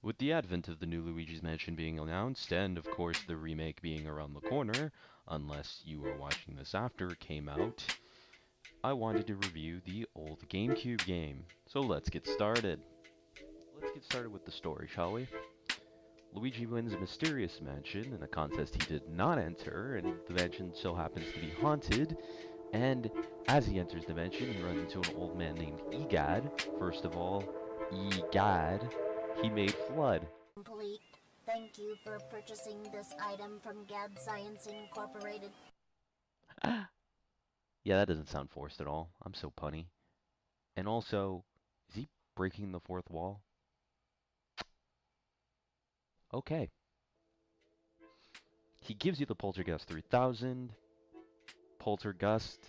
With the advent of the new Luigi's Mansion being announced, and of course the remake being around the corner, unless you were watching this after it came out, I wanted to review the old GameCube game. So let's get started. Let's get started with the story, shall we? Luigi wins a mysterious mansion in a contest he did not enter, and the mansion so happens to be haunted. And as he enters the mansion, he runs into an old man named Egad. First of all, Egad, he made Flood. Complete. Thank you for purchasing this item from Gad Science Incorporated. Yeah, that doesn't sound forced at all. I'm so punny. And also, is he breaking the fourth wall? Okay. He gives you the Poltergeist 3000. Poltergeist.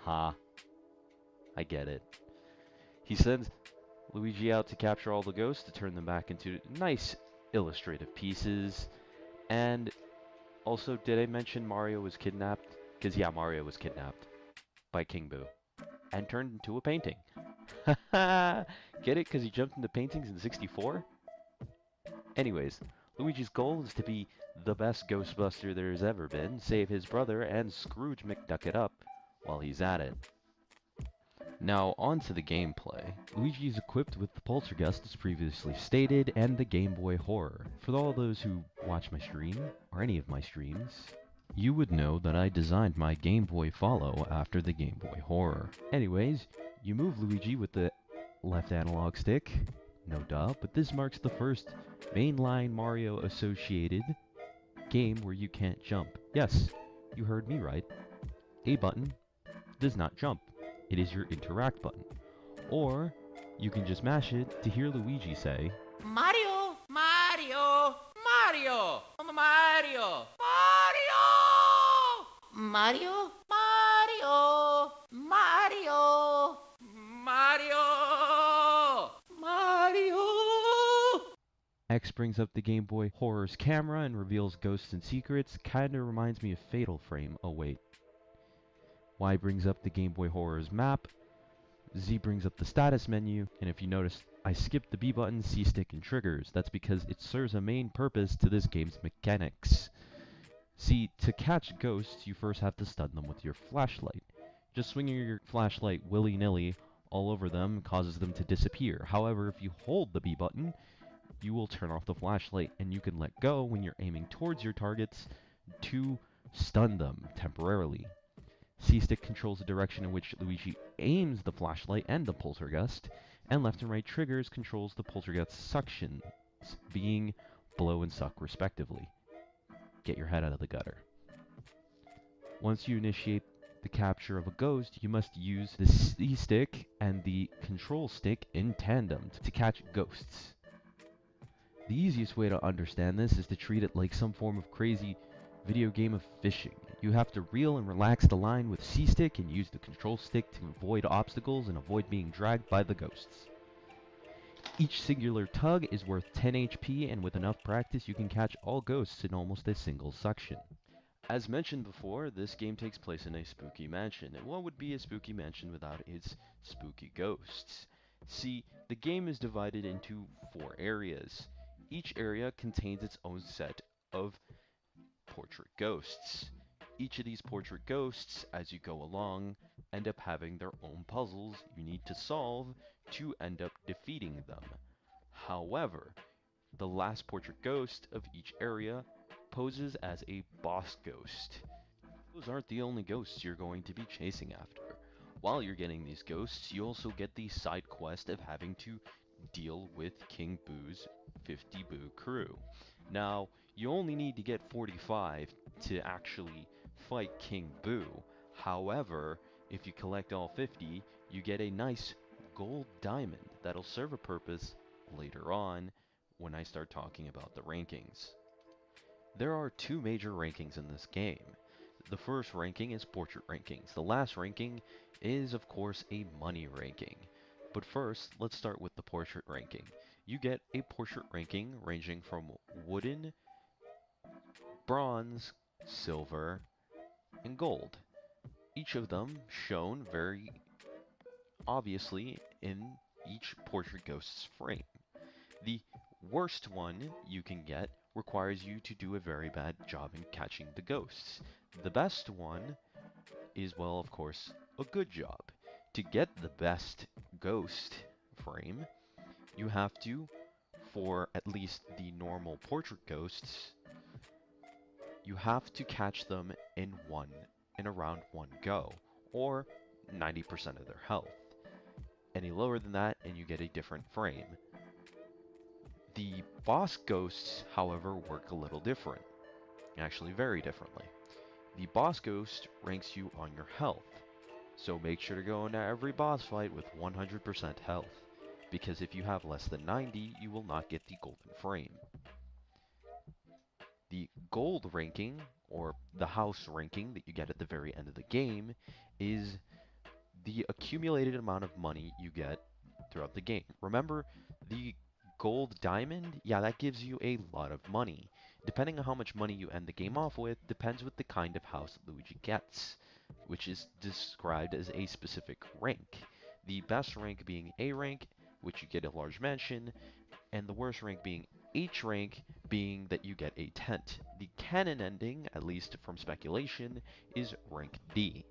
Ha. I get it. He sends Luigi out to capture all the ghosts to turn them back into nice illustrative pieces. And also, did I mention Mario was kidnapped? Because yeah, Mario was kidnapped by King Boo and turned into a painting. Get it? Because he jumped into paintings in 64? Anyways, Luigi's goal is to be the best Ghostbuster there's ever been, save his brother, and Scrooge McDuck it up while he's at it. Now, on to the gameplay. Luigi is equipped with the Poltergeist as previously stated, and the Game Boy Horror. For all those who watch my stream, or any of my streams, you would know that I designed my Game Boy follow after the Game Boy Horror. Anyways, you move Luigi with the left analog stick, no duh, but this marks the first mainline Mario associated game where you can't jump. Yes, you heard me right. A button does not jump. It is your interact button. Or you can just mash it to hear Luigi say, Mario! Mario! Mario! Mario! Mario! Mario! Mario! Mario! Mario! Mario! X brings up the Game Boy Horror's camera and reveals ghosts and secrets. Kinda reminds me of Fatal Frame. Oh wait. Y brings up the Game Boy Horror's map. Z brings up the status menu, and if you notice, I skipped the B button, C stick, and triggers. That's because it serves a main purpose to this game's mechanics. See, to catch ghosts, you first have to stun them with your flashlight. Just swinging your flashlight willy-nilly all over them causes them to disappear. However, if you hold the B button, you will turn off the flashlight, and you can let go when you're aiming towards your targets to stun them temporarily. C-stick controls the direction in which Luigi aims the flashlight and the poltergeist, and left and right triggers controls the poltergeist suctions, being blow and suck respectively. Get your head out of the gutter. Once you initiate the capture of a ghost, you must use the C-stick and the control stick in tandem to catch ghosts. The easiest way to understand this is to treat it like some form of crazy video game of fishing. You have to reel and relax the line with C-stick and use the control stick to avoid obstacles and avoid being dragged by the ghosts. Each singular tug is worth 10 HP, and with enough practice you can catch all ghosts in almost a single suction. As mentioned before, this game takes place in a spooky mansion, and what would be a spooky mansion without its spooky ghosts? See, the game is divided into 4 areas. Each area contains its own set of portrait ghosts. Each of these portrait ghosts, as you go along, end up having their own puzzles you need to solve to end up defeating them. However, the last portrait ghost of each area poses as a boss ghost. Those aren't the only ghosts you're going to be chasing after. While you're getting these ghosts, you also get the side quest of having to deal with King Boo's 50 Boo crew. Now, you only need to get 45 to actually fight King Boo. However, if you collect all 50, you get a nice gold diamond that'll serve a purpose later on when I start talking about the rankings. There are 2 major rankings in this game. The first ranking is portrait rankings. The last ranking is, of course, a money ranking. But first, let's start with the portrait ranking. You get a portrait ranking ranging from wooden, bronze, silver, and gold. Each of them shown very obviously in each portrait ghost's frame. The worst one you can get requires you to do a very bad job in catching the ghosts. The best one is, well, of course, a good job. To get the best ghost frame, you have to, for at least the normal portrait ghosts, you have to catch them in around one go, or 90% of their health. Any lower than that, and you get a different frame. The boss ghosts, however, work a little different. Actually, very differently. The boss ghost ranks you on your health, so make sure to go into every boss fight with 100% health, because if you have less than 90, you will not get the golden frame. The gold ranking, or the house ranking that you get at the very end of the game, is the accumulated amount of money you get throughout the game. Remember, the gold diamond, yeah, that gives you a lot of money. Depending on how much money you end the game off with, depends with the kind of house Luigi gets, which is described as a specific rank. The best rank being A rank, which you get a large mansion, and the worst rank being H rank, being that you get a tent. The canon ending, at least from speculation, is rank D.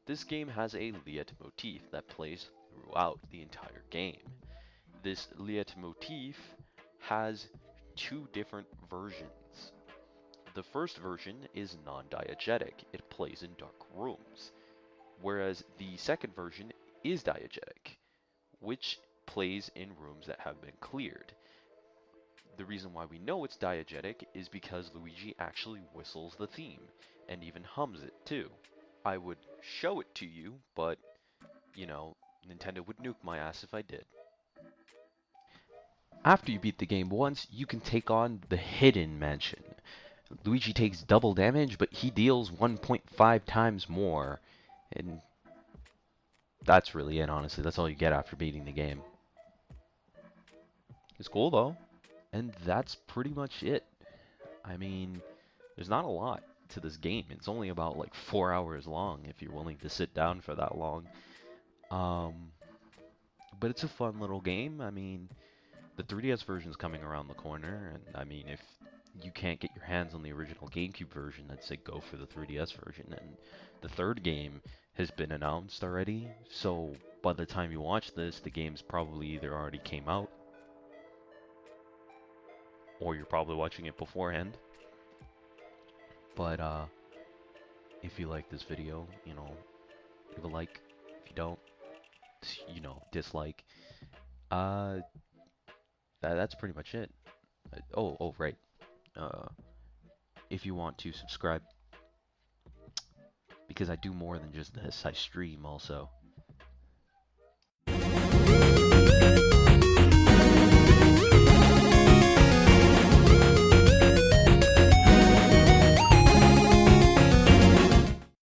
This game has a leitmotif that plays throughout the entire game. This leitmotif has two different versions. The first version is non-diegetic, it plays in dark rooms, whereas the second version is diegetic, which plays in rooms that have been cleared. The reason why we know it's diegetic is because Luigi actually whistles the theme, and even hums it too. I would show it to you, but, you know, Nintendo would nuke my ass if I did. After you beat the game once, you can take on the Hidden Mansion. Luigi takes double damage, but he deals 1.5 times more. And that's really it, honestly. That's all you get after beating the game. It's cool, though. And that's pretty much it. I mean, there's not a lot to this game. It's only about like 4 hours long if you're willing to sit down for that long. But it's a fun little game. I mean, the 3DS version's coming around the corner, and I mean, if you can't get your hands on the original GameCube version, I'd say go for the 3DS version. And the third game has been announced already, so by the time you watch this, the game's probably either already came out, or you're probably watching it beforehand. But if you like this video, you know, leave a like. If you don't, you know, dislike. That's pretty much it. Oh, right. If you want to subscribe, because I do more than just this, I stream also.